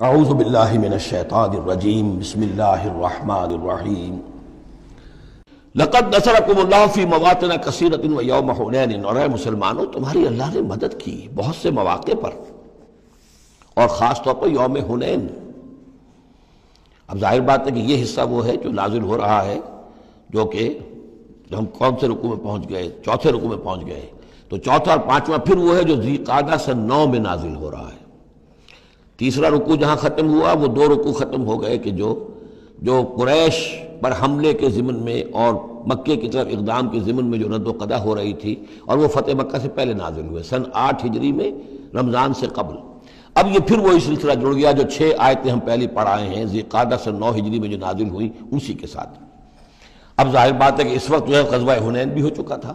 اعوذ باللہ من الشیطان الرجیم بسم اللہ الرحمن الرحیم لقد نصرکم اللہ فی مواطن کثیرۃ ویوم حنین، اور اے مسلمانوں تمہاری اللہ نے مدد کی بہت سے مواقع پر، اور خاص طور پر یوم حنین۔ اب ظاہر بات ہے کہ یہ حصہ وہ ہے جو نازل ہو رہا ہے، جو کہ ہم کون سے رکوع میں پہنچ گئے؟ چوتھے رکوع میں پہنچ گئے، تو چوتھا اور پانچواں پھر وہ ہے جو ذی قعدہ سن 9 میں نازل ہو رہا ہے۔ تیسرا رکوع جہاں ختم ہوا وہ 2 رکوع ختم ہو گئے کہ جو قریش پر حملے کے ضمن میں اور مکے کی طرف اقدام کے ضمن میں جو رد و قدع ہو رہی تھی، اور وہ فتح مکہ سے پہلے نازل ہوئے سن 8 ہجری میں، رمضان سے قبل۔ اب یہ پھر وہی سلسلہ جڑ گیا جو 6 آیتیں ہم پہلے پڑھ آئے ہیں، ذی قعدہ سن 9 ہجری میں جو نازل ہوئی اسی کے ساتھ۔ اب ظاہر بات ہے کہ اس وقت جو ہے غزوہ حنین بھی ہو چکا تھا۔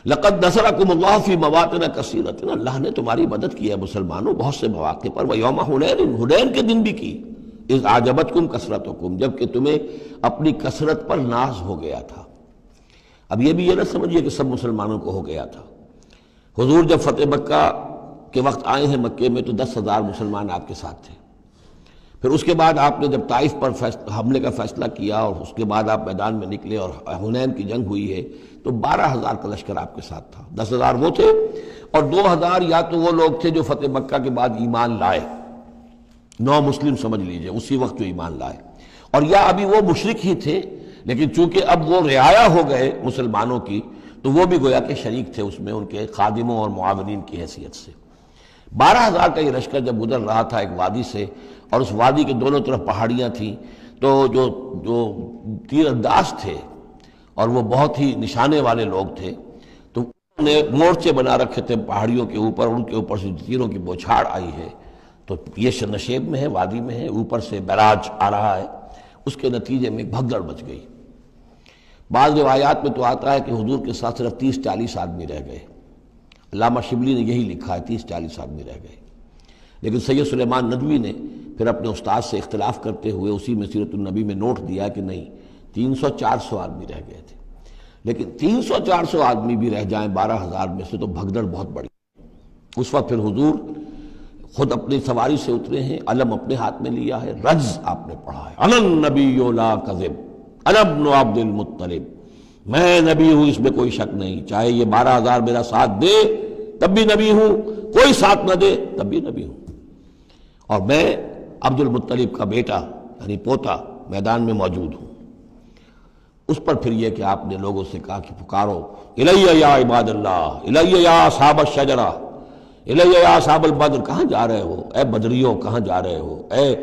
لقد نصرکم اللہ فی مواطن کثیرۃ، اللہ نے تمہاری مدد کی ہے مسلمانوں بہت سے مواقع پر، ویوم حنین، حنین کے دن بھی کی، اذ اعجبتکم کثرتکم، جب کہ تمہیں اپنی کثرت پر ناز ہو گیا تھا۔ اب یہ بھی یہ نہ سمجھیے کہ سب مسلمانوں کو ہو گیا تھا۔ حضور جب فتح مکہ کے وقت آئے ہیں مکے میں تو 10,000 مسلمان آپ کے ساتھ تھے۔ پھر اس کے بعد آپ نے جب طائف پر حملے کا فیصلہ کیا اور اس کے بعد آپ میدان میں نکلے اور حنین کی جنگ ہوئی ہے تو 12,000 کا لشکر آپ کے ساتھ تھا۔ 10,000 وہ تھے اور 2,000 یا تو وہ لوگ تھے جو فتح مکہ کے بعد ایمان لائے، نو مسلم سمجھ لیجئے اسی وقت جو ایمان لائے، اور یا ابھی وہ مشرک ہی تھے لیکن چونکہ اب وہ رعایا ہو گئے مسلمانوں کی تو وہ بھی گویا کہ شریک تھے اس میں ان کے خادموں اور معاونین کی حیثیت سے۔ 12,000 کا یہ لشکر جب گزر رہا تھا ایک وادی سے، اور اس وادی کے دونوں طرف پہاڑیاں تھیں، تو جو تیر انداز تھے اور وہ بہت ہی نشانے والے لوگ تھے تو انہوں نے مورچے بنا رکھے تھے پہاڑیوں کے اوپر، ان کے اوپر سے تیروں کی بوچھاڑ آئی ہے، تو یہ نشیب میں ہے، وادی میں ہے، اوپر سے بیراج آ رہا ہے، اس کے نتیجے میں بھگدڑ مچ گئی۔ بعض روایات میں تو آتا ہے کہ حضور کے ساتھ صرف 30-40 آدمی رہ گئے، علامہ شبلی نے یہی لکھا ہے 30-40 آدمی رہ گئے، لیکن سید سلیمان ندوی نے پھر اپنے استاد سے اختلاف کرتے ہوئے اسی میں سیرت النبی میں نوٹ دیا کہ نہیں 300-400 آدمی رہ گئے تھے، لیکن 300-400 آدمی بھی رہ جائیں 12,000 میں سے تو بھگدڑ بہت بڑی۔ اس وقت پھر حضور خود اپنی سواری سے اترے ہیں، علم اپنے ہاتھ میں لیا ہے، رجز آپ نے پڑھا ہے، انا النبی لا کذب انا ابن عبد المطلب، میں نبی ہوں اس میں کوئی شک نہیں، چاہے یہ 12,000 میرا ساتھ دے تب بھی نبی ہوں، کوئی ساتھ نہ دے تب بھی نبی ہوں، اور میں عبد المطلب کا بیٹا یعنی پوتا میدان میں موجود ہوں۔ اس پر پھر یہ کہ آپ نے لوگوں سے کہا کہ پکارو الیہ یا عباد اللہ، الیہ یا اصحاب الشجرہ، الیہ یا اصحاب البدر، کہاں جا رہے ہو اے بدریوں، کہاں جا رہے ہو اے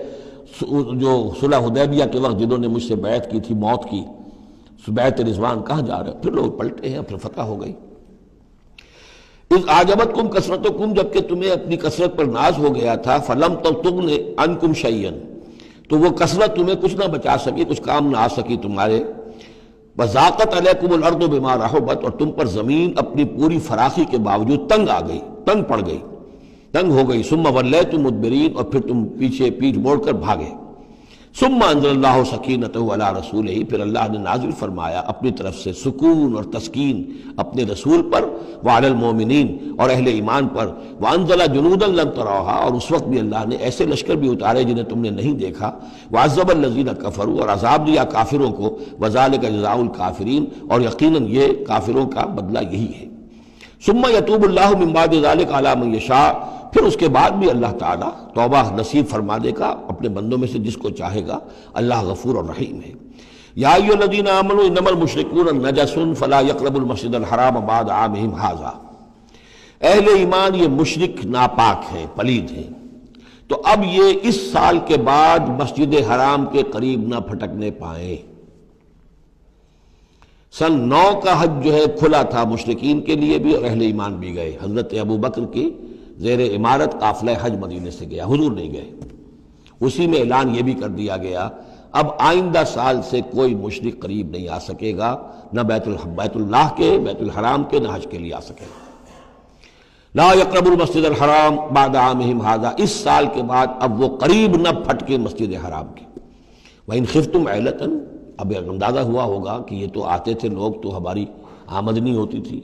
جو صلح حدیبیہ کے وقت جنہوں نے مجھ سے بیعت کی تھی موت کی، بیعت رضوان، کہاں جا رہے ہو؟ پھر لوگ پلٹے ہیں، پھر فتح ہو گئی۔ اذ اعجبتکم کثرتکم، جب کہ تمہیں اپنی کثرت پر ناز ہو گیا تھا، فلم تغن عنکم شیئا، تو وہ کثرت تمہیں کچھ نہ بچا سکی، کچھ کام نہ آ سکی تمہارے، وضاقت علیکم الارض بما رحبت، اور تم پر زمین اپنی پوری فراخی کے باوجود تنگ آ گئی، تنگ پڑ گئی، تنگ ہو گئی، ثم ولیتم مدبرین، اور پھر تم پیچھے پیٹھ موڑ کر بھاگے۔ ثم انزل اللہ سکینتہ علی رسولہ، پھر اللہ نے نازل فرمایا اپنی طرف سے سکون اور تسکین اپنے رسول پر، وعلی المومنین، اور اہل ایمان پر، وانزل جنودا لم تروها، اور اس وقت بھی اللہ نے ایسے لشکر بھی اتارے جنہیں تم نے نہیں دیکھا، وعذب الذین کفروا، اور عذاب دیا کافروں کو، وذالک جزاء الکافرین، اور یقیناً یہ کافروں کا بدلہ یہی ہے۔ ثم یتوب اللہ من بعد ذلک علی من یشاء، پھر اس کے بعد بھی اللہ تعالیٰ توبہ نصیب فرما دے گا اپنے بندوں میں سے جس کو چاہے گا، اللہ غفور اور رحیم ہے۔ یا ایھا الذین آمنوا انما المشرکون نجس فلا یقربوا المسجد الحرام بعد عامہم ھذا، اہل ایمان یہ مشرک ناپاک ہیں، پلید ہیں، تو اب یہ اس سال کے بعد مسجد حرام کے قریب نہ پھٹکنے پائیں۔ سن 9 کا حج جو ہے کھلا تھا مشرکین کے لیے بھی اور اہل ایمان بھی گئے، حضرت ابو بکر کی زیر امارت قافلہ حج مدینے سے گیا، حضور نہیں گئے۔ اسی میں اعلان یہ بھی کر دیا گیا اب آئندہ سال سے کوئی مشرک قریب نہیں آ سکے گا، نہ بیت اللہ کے، بیت الحرام کے، نہ حج کے لیے آ سکے گا۔ لا یقربوا المسجد الحرام بعد عامہم ھذا، اس سال کے بعد اب وہ قریب نہ پھٹکے مسجد حرام کے۔ وَإِنْ خِفْتُمْ عِلَّةً، اب اندازہ ہوا ہوگا کہ یہ تو آتے تھے لوگ تو ہماری آمدنی ہوتی تھی،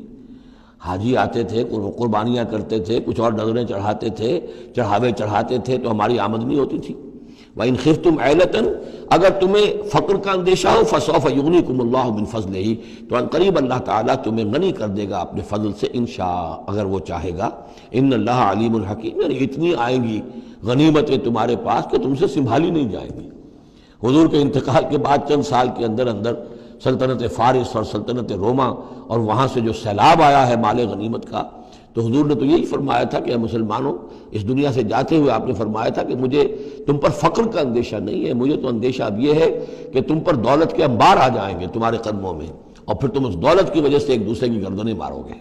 حاجی آتے تھے، قربانیاں کرتے تھے، کچھ اور نظریں چڑھاتے تھے، چڑھاوے چڑھاتے تھے، تو ہماری آمدنی ہوتی تھی۔ وَإِنْ خِفْتُمْ عَيْلَةً، اگر تمہیں فقر کا اندیشہ ہو فَسَوْفَ يُغْنِيكُمُ اللَّهُ مِنْ فَضْلِهِ، تو عنقریب اللہ تعالیٰ تمہیں غنی کر دے گا اپنے فضل سے انشاء، اگر وہ چاہے گا۔ ان اللہ علیم الحکیم، یعنی اتنی آئیں گی غنیمتیں تمہارے پاس کہ تم سے سنبھالی نہیں جائیں گی۔ حضور کے انتقال کے بعد چند سال کے اندر اندر سلطنت فارس اور سلطنت روما اور وہاں سے جو سیلاب آیا ہے مال غنیمت کا، تو حضور نے تو یہی فرمایا تھا کہ اے مسلمانوں، اس دنیا سے جاتے ہوئے آپ نے فرمایا تھا کہ مجھے تم پر فقر کا اندیشہ نہیں ہے، مجھے تو اندیشہ اب یہ ہے کہ تم پر دولت کے انبار آ جائیں گے تمہارے قدموں میں، اور پھر تم اس دولت کی وجہ سے ایک دوسرے کی گردنیں مارو گے۔